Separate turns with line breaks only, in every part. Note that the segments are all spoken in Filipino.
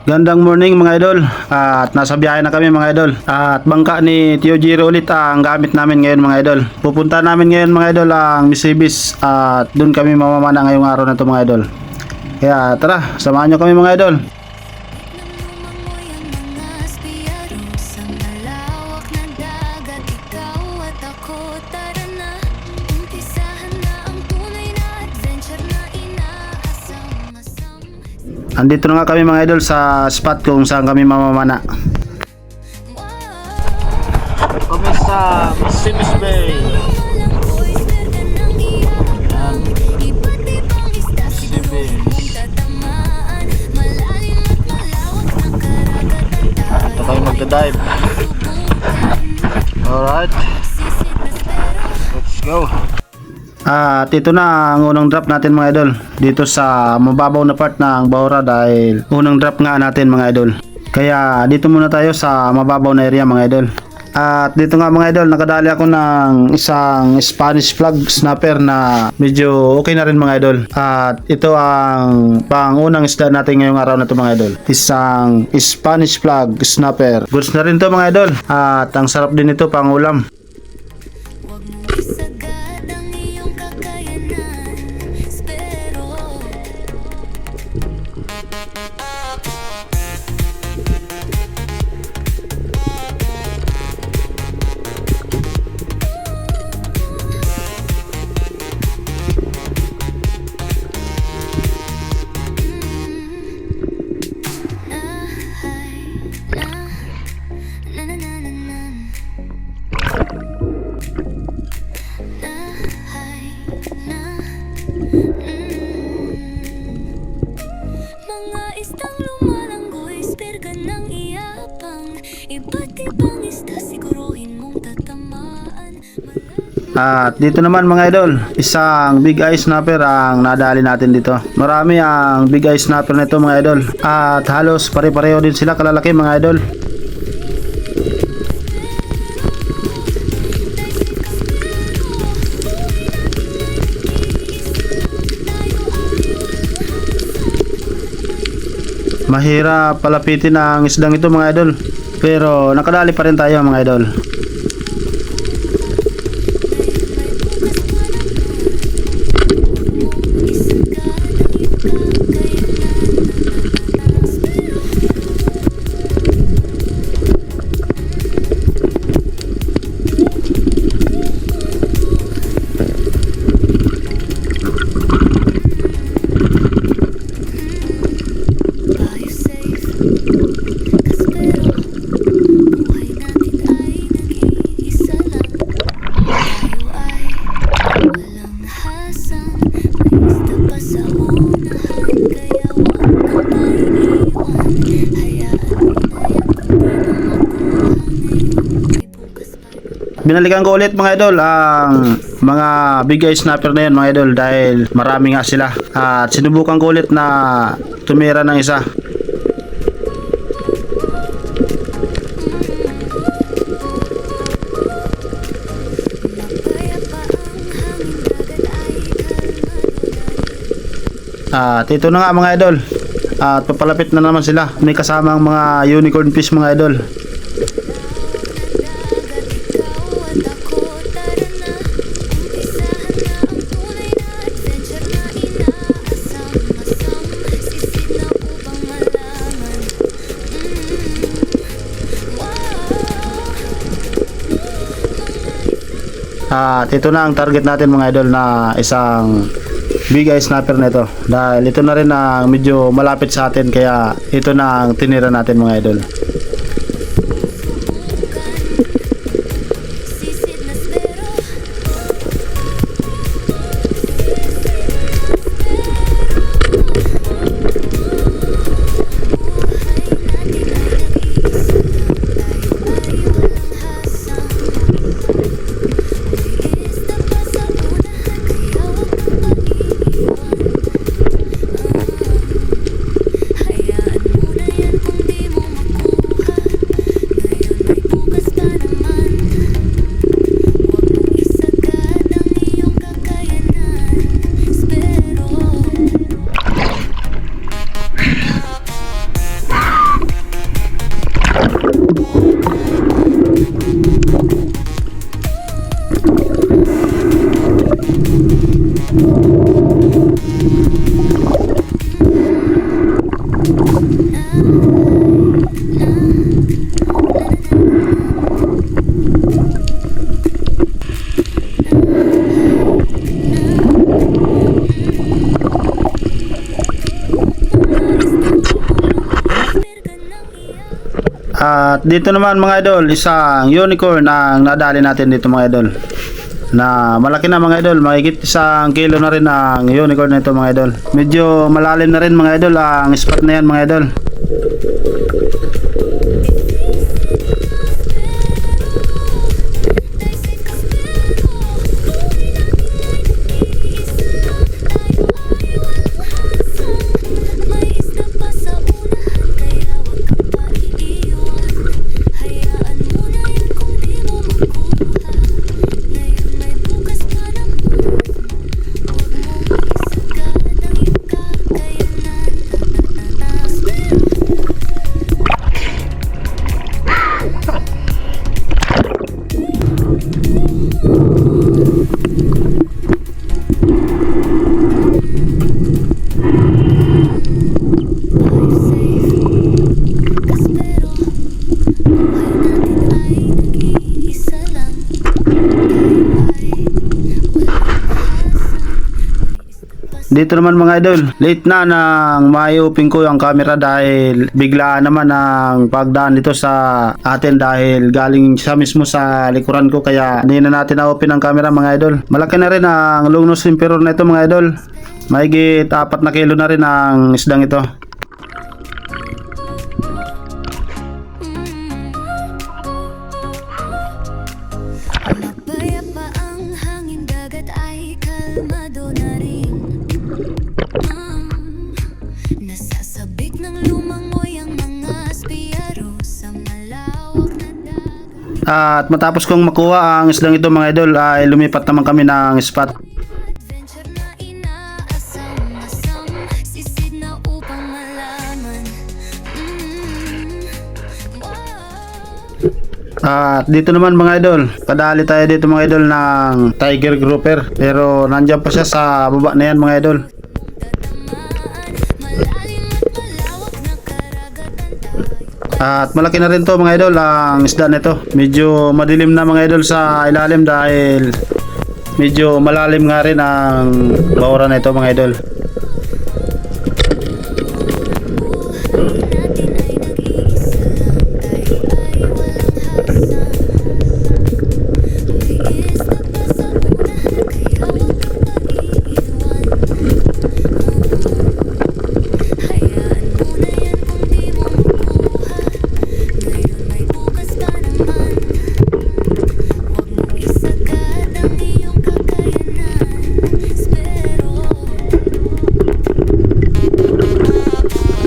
Gandang morning mga idol. At nasa biyahe na kami mga idol. At bangka ni Tio Jiro ulit ang gamit namin ngayon mga idol. Pupunta namin ngayon mga idol ang Misibis at doon kami mamamana ngayong araw na to mga idol. Kaya tara, samahan nyo kami mga idol. Andito na nga kami mga idol sa spot kung saan kami mamamana.
Kami sa Misibis Bay. Ito tayo magda-dive. Alright, let's go.
At ito na ang unang drop natin mga idol dito sa mababaw na part ng Baura dahil unang drop nga natin mga idol. Kaya dito muna tayo sa mababaw na area mga idol. At dito nga mga idol, nakadali ako ng isang Spanish flag snapper na medyo okay na rin mga idol. At ito ang pangunang isda natin ngayong araw na ito mga idol. Isang Spanish flag snapper. Goods na rin to mga idol. At ang sarap din ito pang ulam.
Mga istang lumalanggoy, spirga ng iyapang. Iba't ibang isda, siguruhin mong tatamaan.
At dito naman mga idol, isang big eye snapper ang nadali natin dito. Marami ang big eye snapper nito mga idol. At halos pare-pareho din sila kalalaki mga idol. Mahirap palapitin ang isdang ito mga idol. Pero nakadali pa rin tayo mga idol. Binalikan ko ulit mga idol ang mga big eye snapper na yun mga idol dahil marami nga sila. At sinubukan ko ulit na tumira ng isa. At ito na nga mga idol. At papalapit na naman sila. May kasamang mga unicorn fish mga idol. At ito na ang target natin mga idol na isang big eye snapper na ito. Dahil ito na rin ang medyo malapit sa atin kaya ito na ang tinira natin mga idol. At dito naman mga idol, isang unicorn ang nadali natin dito mga idol. Na malaki na mga idol, mahigit 1 kilo na rin ang unicorn na ito mga idol. Medyo malalim na rin mga idol ang spot na yan mga idol.
May isda pa sa unahan, kaya wag ka pa iiwan. Hayaan mo na yun kung di mo makuha. Ngayon may bukas pa naman. Huwag mong isagad ang iyong kakayanan. Kaspero, buhay natin ay nag-iisa lang.
Dito naman mga idol, late na nang mai-open ko ang camera dahil biglaan naman ang pagdaan dito sa atin dahil galing siya mismo sa likuran ko kaya hindi na natin na-open ang camera mga idol. Malaki na rin ang long nose emperor na ito mga idol. Mahigit 4 na kilo na rin ang isdang ito.
Mapayapa ang hangin, dagat ay kalmado na rin. Nasasabik ng lumangoy ang mga espiyaro sa malawak na dagat.
At matapos kong makuha ang isdang ito mga idol ay lumipat naman kami ng spot.
Adventure na inaasam-asam, sisid na upang malaman. Wow.
At dito naman mga idol, kadali tayo dito mga idol ng tiger grouper pero nandiyan pa siya sa baba na yan mga idol.
Tatamaan, malalim at malawak na karagatan tayo.
At malaki na rin to mga idol ang isda nito. Medyo madilim na mga idol sa ilalim dahil medyo malalim nga rin ang bahura na ito mga idol.
Natin ay nag-iisa lang, tayo ay walang hasa. May isda pa sa unahan, kaya wag kang mag-iiwan. Hayaan mo na yan kung di mo makuha. Ngayon may bukas pa naman. Huwag mong isagad ang iyong kakayanan. Espero. Mga isdang lumabas, pinangyayapang.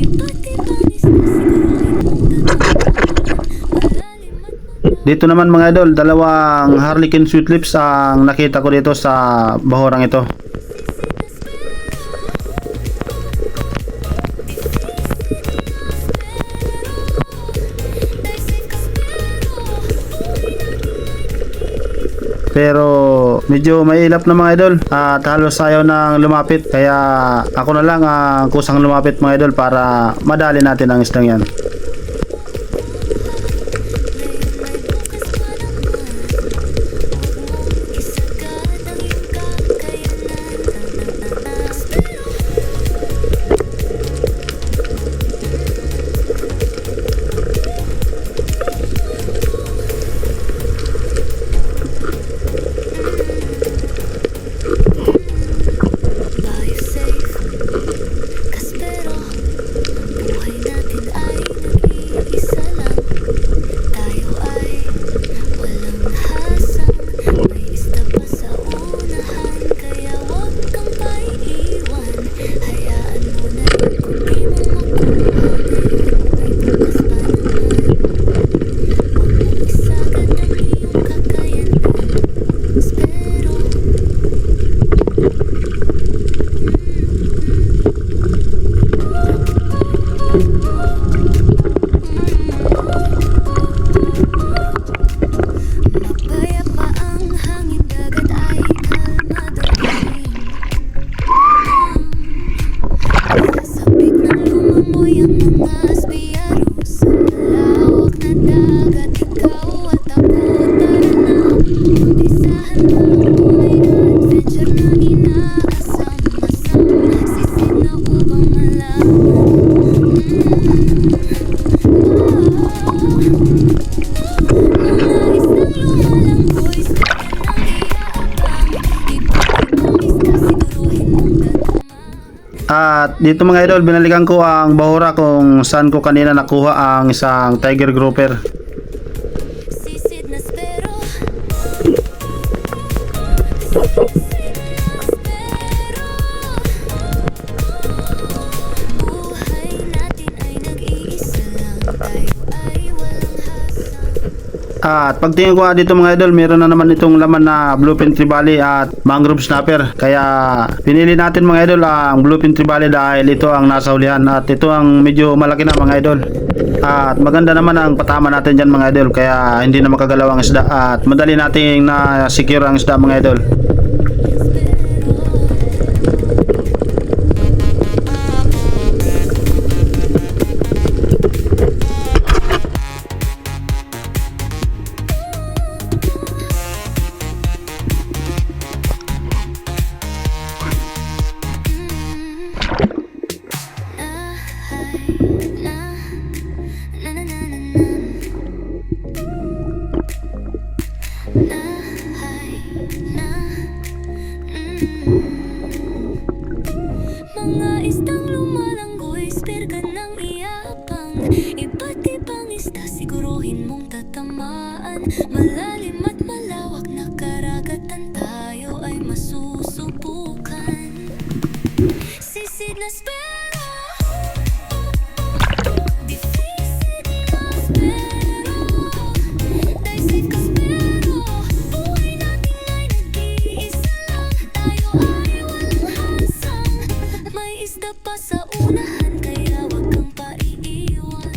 Iba't ibang isda, siguruhin mong tatamaan. Malalim at
Dito naman mga idol, dalawang harlequin sweet lips ang nakita ko dito sa bahurang ito. Pero medyo mailap na mga idol at halos ayaw nang lumapit kaya ako na lang ang kusang lumapit mga idol para madali natin ang isdang yan.
Life safe, kaspero, buhay natin ay
At dito mga idol, binalikan ko ang bahura kung saan ko kanina nakuha ang isang tiger grouper.
Sisid na spero. Buhay natin ay nag-iisa lang. Tayo ay walang hasang.
At pagtingin ko nga dito mga idol, meron na naman itong laman na bluefin trevally at mangrove snapper. Kaya pinili natin mga idol ang bluefin trevally dahil ito ang nasa hulihan at ito ang medyo malaki na mga idol. At maganda naman ang patama natin dyan mga idol, kaya hindi na makagalaw ang isda at madali nating na secure ang isda mga idol.
Mga istang lumalanggoy, spare ka ng iyapang. Iba't ibang isda, siguruhin mong tatamaan. Malalim at malawak na karagatan, tayo ay masusubukan. Sisid na spero, defisit na spero. Dahil safe ka spero, buhay natin ay nag-iisa lang. Tayo ay walang hasang, may isda pa sa unahan, kaya wag kang paiiwan.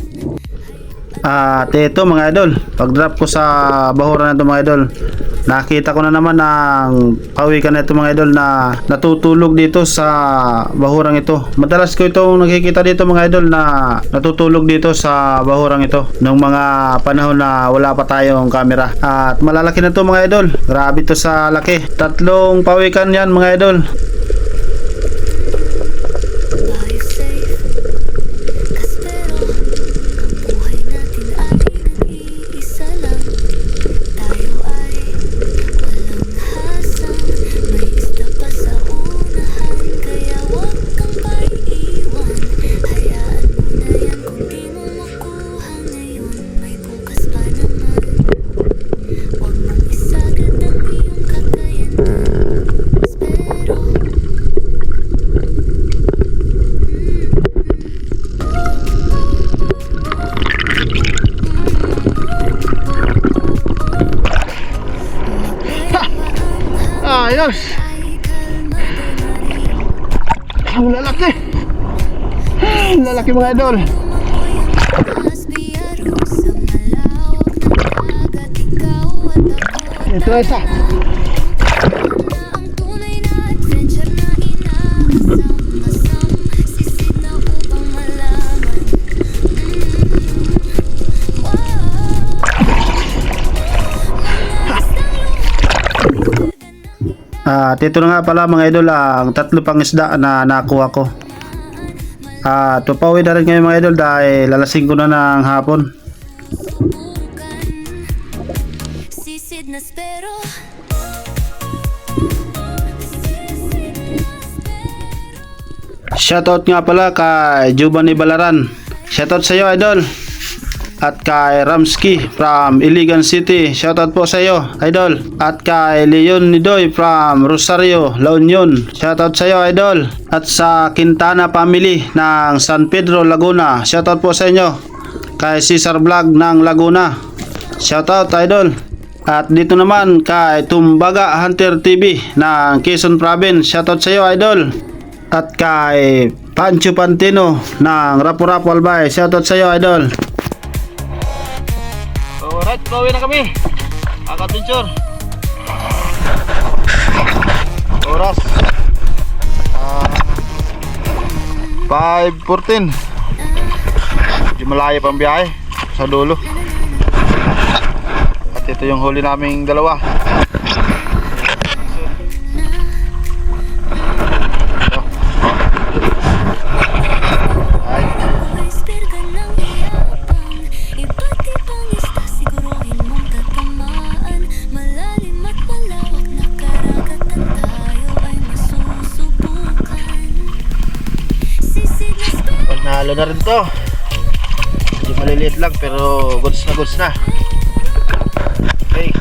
At ito mga idol, pag drop ko sa bahura na ito mga idol, nakita ko na naman ang pawikan na ito mga idol na natutulog dito sa bahurang ito. Madalas ko itong nakikita dito mga idol na natutulog dito sa bahurang ito nung mga panahon na wala pa tayong camera. At malalaki na ito mga idol, grabe ito sa laki. 3 pawikan yan mga idol.
Tayo safe, kaspero. Ang buhay natin ay nag-iisa lang. Tayo ay walang hasang, may isda pa sa unahan, kaya wag kang paiiwan. Hayaan mo na yan kung di mo makuha ngayon, may bukas pa naman. Wag mong isagad ang iyong kakayanan, kaspero.
Ayos! Ang lalaki! Ang lalaki mga idol! Ito na isa!
Ang tunay na adventure na inahasam-hasam, sisid na upang malaman. Wow!
At ito na nga pala mga idol ang 3 pang isda na nakuha ko. At tupawi na rin ngayon mga idol dahil lalasing ko na ng hapon.
Subukan, sisid na spero.
Shoutout nga pala kay Giovanni Balaran. Shoutout sa iyo idol. At kay Ramski from Iligan City. Shoutout po sa iyo idol. At kay Leon Nidoy from Rosario, La Union. Shoutout sa iyo idol. At sa Quintana family ng San Pedro, Laguna. Shoutout po sa inyo. Kay Cesar Vlog ng Laguna. Shoutout idol. At dito naman kay Tumbaga Hunter TV ng Quezon Province. Shoutout sa iyo idol. At kay Pancho Pantino ng Rapu-Rapu Albay. Shoutout sa iyo idol.
Alright, pauwi na kami. Aka-adventure. Oras 5:14. Medyo malayo pang biyahe sa dulo. At ito yung huli naming dalawa.
Spare ka ng iyapang, iba't ibang isda, siguruhin mong tatamaan. Malalim at malawak na karagatan, tayo ay masusubukan.
Panalo na rin to. Medyo maliliit lang pero goods na. Okay.